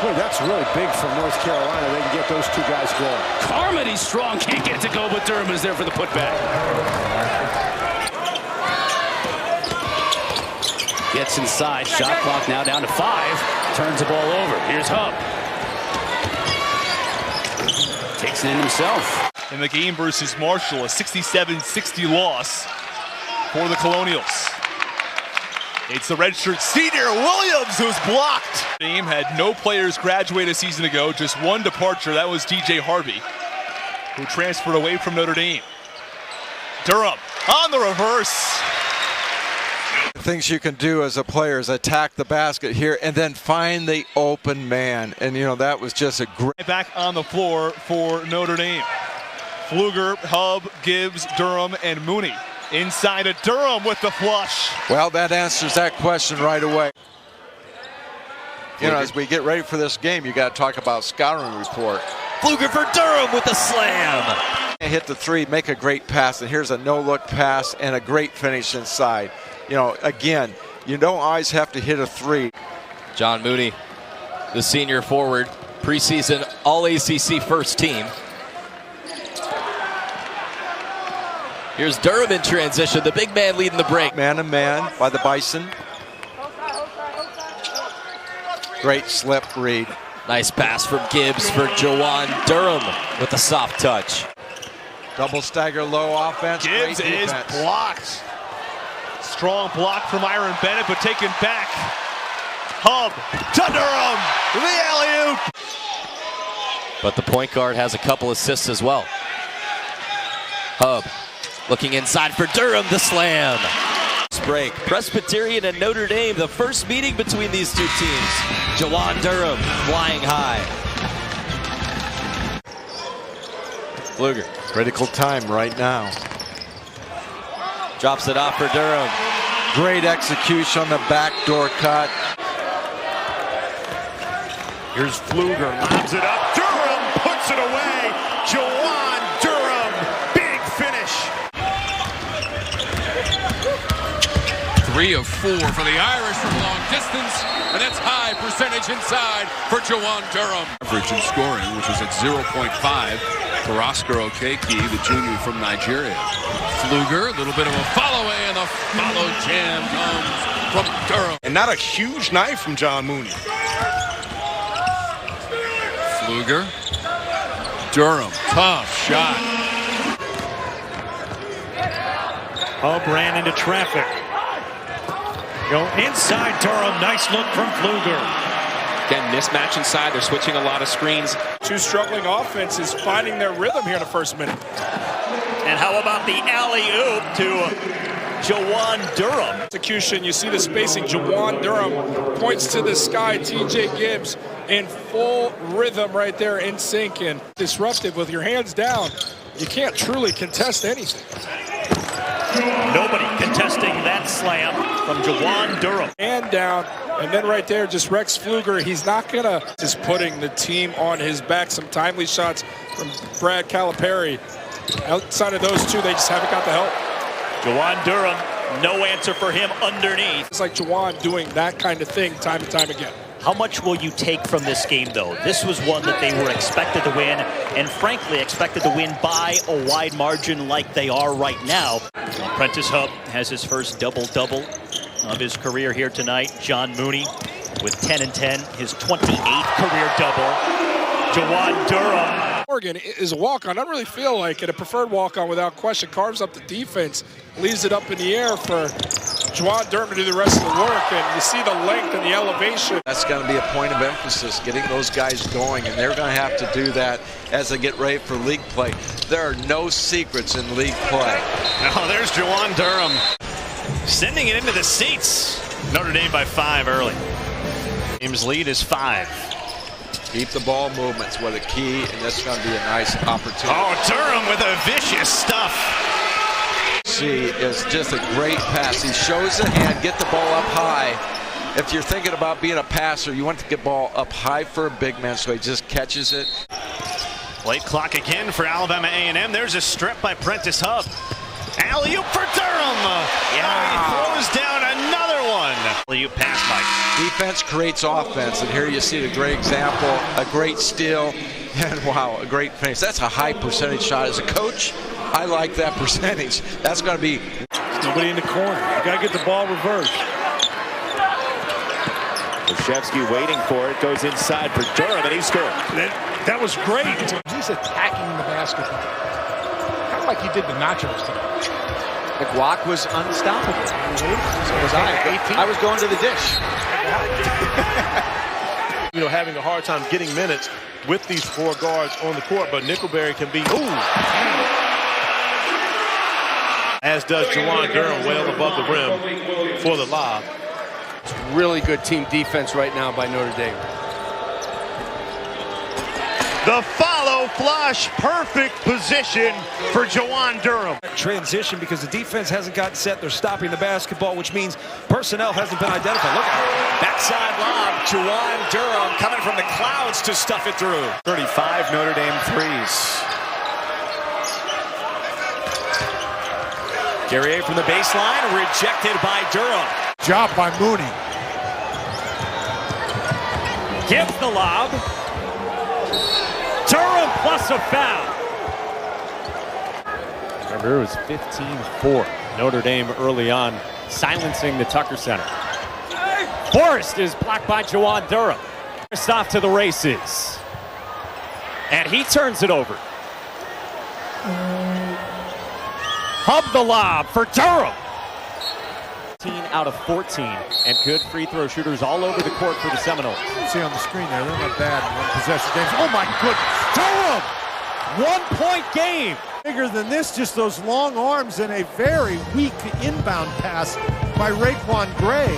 Boy, that's really big from North Carolina. They can get those two guys going. Carmody's strong, can't get it to go, but Durham is there for the putback. Gets inside, shot clock now down to 5. Turns the ball over. Here's Hub. Takes it in himself. In the game versus Marshall, a 67-60 loss for the Colonials. It's the redshirt senior Williams who's blocked. The team had no players graduate a season ago, just one departure. That was DJ Harvey, who transferred away from Notre Dame. Durham on the reverse. Things you can do as a player is attack the basket here and then find the open man. And, you know, that was just a great. Back on the floor for Notre Dame. Pfluger, Hub, Gibbs, Durham, and Mooney. Inside of Durham with the flush. Well, that answers that question right away. You know, as we get ready for this game, you got to talk about scouting report. Pfluger for Durham with the slam. Hit the three, make a great pass, and here's a no-look pass and a great finish inside. You know, again, you don't always have to hit a three. John Mooney, the senior forward, preseason All-ACC first team. Here's Durham in transition, the big man leading the break. Man-to-man by the Bison. Great slip read. Nice pass from Gibbs for Juwan Durham with a soft touch. Double stagger low offense. Gibbs is blocked. Strong block from Iron Bennett, but taken back. Hub to Durham, the alley-oop. But the point guard has a couple assists as well. Hub looking inside for Durham, the slam. Break. Presbyterian and Notre Dame, the first meeting between these two teams. Juwan Durham flying high. Pfluger. Critical time right now. Drops it off for Durham. Great execution on the backdoor cut. Here's Pfluger, lobs it up. Durham puts it away. Juwan Durham, big finish. 3 of 4 for the Irish from long distance, and that's high percentage inside for Juwan Durham. Average in scoring, which is at 0.5 for Oscar Okeke, the junior from Nigeria. Pfluger, a little bit of a follow away, and the follow jam comes from Durham. And not a huge night from John Mooney. Pfluger, Durham, tough shot. Hub ran into traffic. Go inside Durham, nice look from Pfluger. Again, mismatch inside, they're switching a lot of screens. Two struggling offenses finding their rhythm here in the first minute. And how about the alley-oop to Juwan Durham? Execution, you see the spacing. Juwan Durham points to the sky. TJ Gibbs in full rhythm right there, in sync and disruptive. With your hands down, you can't truly contest anything. Nobody contesting that slam from Juwan Durham. And down, and then right there, just Rex Pfluger. He's not gonna just putting the team on his back. Some timely shots from Brad Calipari. Outside of those two, they just haven't got the help. Juwan Durham, no answer for him underneath. It's like Juwan doing that kind of thing time and time again. How much will you take from this game, though? This was one that they were expected to win, and frankly expected to win by a wide margin like they are right now. Prentice Hub has his first double-double of his career here tonight. John Mooney with 10 and 10, his 28th career double. Juwan Durham. Oregon is a walk-on. I don't really feel like it. A preferred walk-on without question. Carves up the defense, leaves it up in the air for Juwan Durham to do the rest of the work, and you see the length and the elevation. That's going to be a point of emphasis, getting those guys going, and they're going to have to do that as they get ready for league play. There are no secrets in league play. Oh, there's Juwan Durham sending it into the seats. Notre Dame by 5 early. Team's lead is 5. Keep the ball movements with a key, and that's going to be a nice opportunity. Oh, Durham with a vicious stuff. See, is just a great pass. He shows the hand, get the ball up high. If you're thinking about being a passer, you want to get the ball up high for a big man, so he just catches it. Late clock again for Alabama A&M. There's a strip by Prentice Hub. Alley-oop for Durham. Yeah, he throws down another one. You pass, Mike. Defense creates offense, and here you see the great example, a great steal, and wow, a great finish. That's a high percentage shot. As a coach, I like that percentage. That's going to be... Nobody in the corner. You got to get the ball reversed. Krzyzewski waiting for it, goes inside for Durham, and he scored. That was great. He's attacking the basketball, kind of like he did the Nachos tonight. The guac was unstoppable. So was I. I was going to the dish. You know, having a hard time getting minutes with these four guards on the court, but Nickelberry can be, as does Juwan Durham, well above the rim for the lob. It's really good team defense right now by Notre Dame. The follow flush, perfect position for Juwan Durham. Transition because the defense hasn't gotten set. They're stopping the basketball, which means personnel hasn't been identified. Look at Backside lob, Juwan Durham coming from the clouds to stuff it through. 35 Notre Dame threes. Guerrier from the baseline, rejected by Durham. Job by Mooney. Gives the lob. Durham plus a foul. Remember, it was 15-4. Notre Dame early on, silencing the Tucker Center. Forrest is blocked by Juwan Durham. First off to the races. And he turns it over. Hub the lob for Durham. 15 out of 14, and good free throw shooters all over the court for the Seminoles. See on the screen there, they're not bad in one possession games. Oh my goodness, Durham! 1 point game. Bigger than this, just those long arms and a very weak inbound pass by Raquan Gray.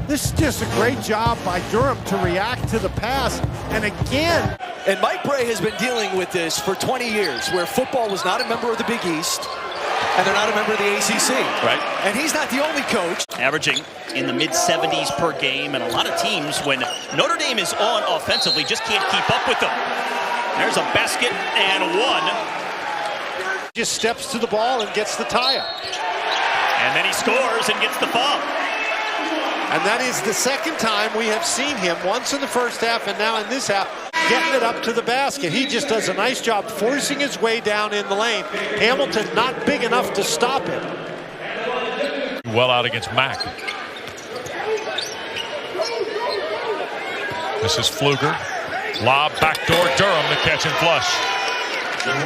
This is just a great job by Durham to react to the pass, and again. And Mike Bray has been dealing with this for 20 years, where football was not a member of the Big East, and they're not a member of the ACC. Right. And he's not the only coach. Averaging in the mid-70s per game, and a lot of teams, when Notre Dame is on offensively, just can't keep up with them. There's a basket and one. Just steps to the ball and gets the tie-up. And then he scores and gets the foul. And that is the second time we have seen him, once in the first half and now in this half, getting it up to the basket. He just does a nice job forcing his way down in the lane. Hamilton not big enough to stop him. well out against Mack. This is Pfluger. Lob, backdoor, Durham, the catch and flush.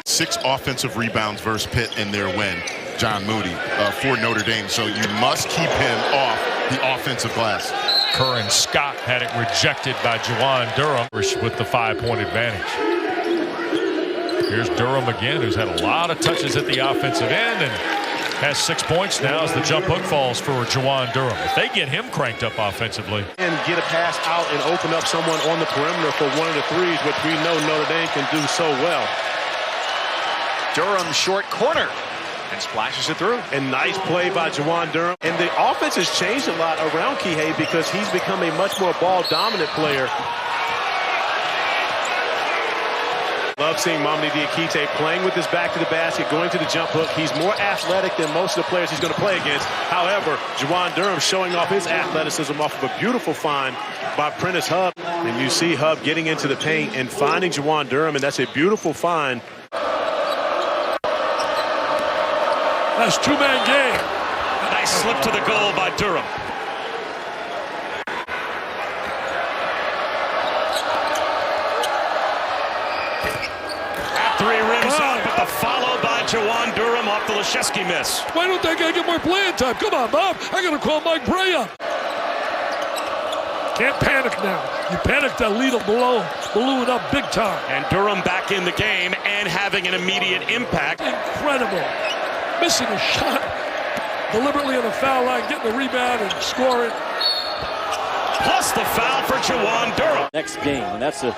6 offensive rebounds versus Pitt in their win, John Mooney, for Notre Dame. So you must keep him off the offensive glass. Curran Scott had it rejected by Juwan Durham with the 5-point advantage. Here's Durham again, who's had a lot of touches at the offensive end and has 6 points now as the jump hook falls for Juwan Durham. If they get him cranked up offensively. And get a pass out and open up someone on the perimeter for one of the threes, which we know Notre Dame can do so well. Durham short corner and splashes it through. And nice play by Juwan Durham. And the offense has changed a lot around Kihei because he's become a much more ball-dominant player. Love seeing Mamadi Diakite playing with his back to the basket, going to the jump hook. He's more athletic than most of the players he's going to play against. However, Juwan Durham showing off his athleticism off of a beautiful find by Prentice Hub. And you see Hub getting into the paint and finding Juwan Durham, and that's a beautiful find. That's two-man game. A nice slip to the goal by Durham. Three rims up, but the follow by Juwan Durham off the Leszewski miss. Why don't that guy get more playing time? Come on, Bob. I got to call Mike Bray up. Can't panic now. You panic, that lead will balloon up big time. And Durham back in the game and having an immediate impact. Incredible. Missing a shot deliberately on the foul line, getting the rebound and scoring. Plus the foul for Juwan Durham. Next game, and that's a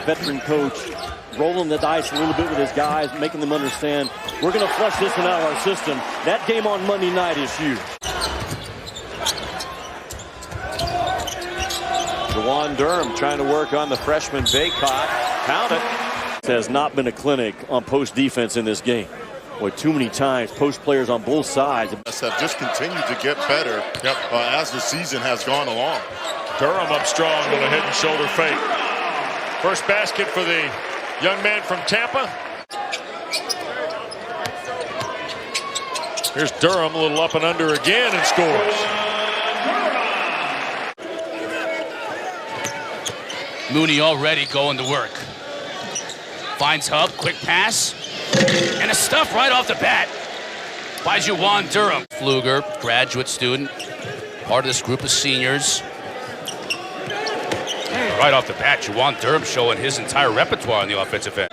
veteran coach rolling the dice a little bit with his guys, making them understand we're going to flush this one out of our system. That game on Monday night is huge. Juwan Durham trying to work on the freshman Baycott. Count it. It has not been a clinic on post defense in this game. Boy, too many times, post players on both sides have just continued to get better as the season has gone along. Durham up strong on a head and shoulder fake. First basket for the young man from Tampa. Here's Durham, a little up and under again, and scores. Mooney already going to work. Finds Hub, quick pass, and a stuff right off the bat by Juwan Durham. Pfluger, graduate student, part of this group of seniors. Right off the bat, Juwan Durham showing his entire repertoire on the offensive end.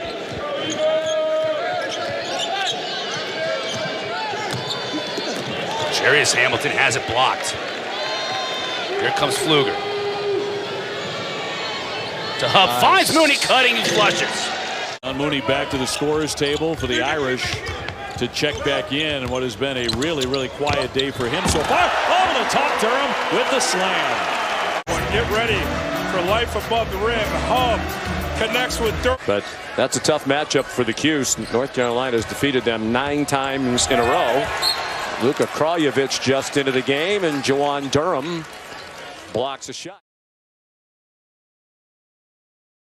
Jarius Hamilton has it blocked. Here comes Pfluger. To Hub, finds Mooney cutting and flushes. John Mooney back to the scorer's table for the Irish to check back in what has been a really, really quiet day for him so far. Over the top, Durham with the slam. Get ready for life above the rim. Hub connects with Durham. But that's a tough matchup for the Cuse. North Carolina has defeated them 9 times in a row. Luka Kraljevic just into the game, and Juwan Durham blocks a shot.